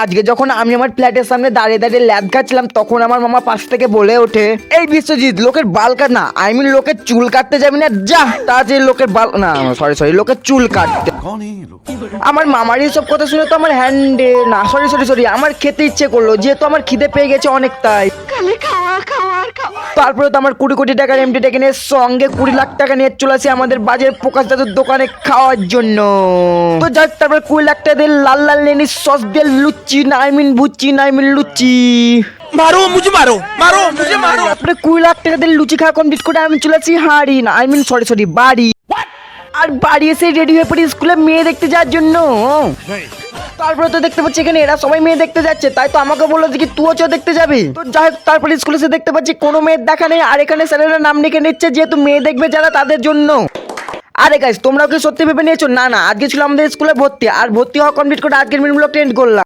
আজকে যখন আমি আমার ফ্ল্যাটের সামনে দাঁড়িয়ে দাঁড়িয়ে ল্যাদ খাচ্ছিলাম তখন আমার মামা পাশ থেকে বলে ওঠে, এই বিশ্বজিৎ, লোকের বাল কাট না, আই মিন লোকের চুল কাটতে যাবি না, যা তাড়াতাড়ি লোকের বাল, না সরি লোকের চুল কাটতে। আমার মামার এইসব কথা শুনে তো আমার হ্যান্ডে না সরি আমার খেতে ইচ্ছে করলো, যেহেতু আমার খিদে পেয়ে গেছে অনেক, তাই তারপরে তো আমার 20 কোটি টাকার এমটি টাকা নিয়ে সঙ্গে 20 লাখ টাকা নিয়ে চলে আসি আমাদের বাজার প্রকাশ দাদুর দোকানে খাওয়ার জন্য। তো যাক, তারপর 20 লাখ টাকা দিয়ে লাল লাল লেনি সস দিয়ে লুচি না আই মিন ভুচি না আই মিন লুচি मारो मुझे मारो তারপরে 20 লাখ টাকা দিয়ে লুচি খাওয়া কমপ্লিট করে আমি চলে আসি হাড়ি না আই মিন সরি বাড়ি। আর বাড়ি এসে রেডি হয়ে পড়ি স্কুলে মেয়ে দেখতে যাওয়ার জন্য। তারপরে তো দেখতে পাচ্ছি এখানে এরা সবাই মেয়ে দেখতে যাচ্ছে, তাই তো আমাকে বললো যে কি তুইও চ দেখতে যাবি। তো যাই হোক, তারপরে স্কুলে এসে দেখতে পাচ্ছি কোনো মেয়ের দেখা নেই, আর এখানে স্যারেরা নাম লিখে নিচ্ছে যেহেতু মেয়ে দেখবে যারা তাদের জন্য। আরে গাইস, তোমরাও কি সত্যি ভেবে নিয়েছো? না আজকে ছিল আমাদের স্কুলে ভর্তি, আর ভর্তি হওয়া কমপ্লিট করে আজকের মিনিট ব্লগটা এন্ড করলাম।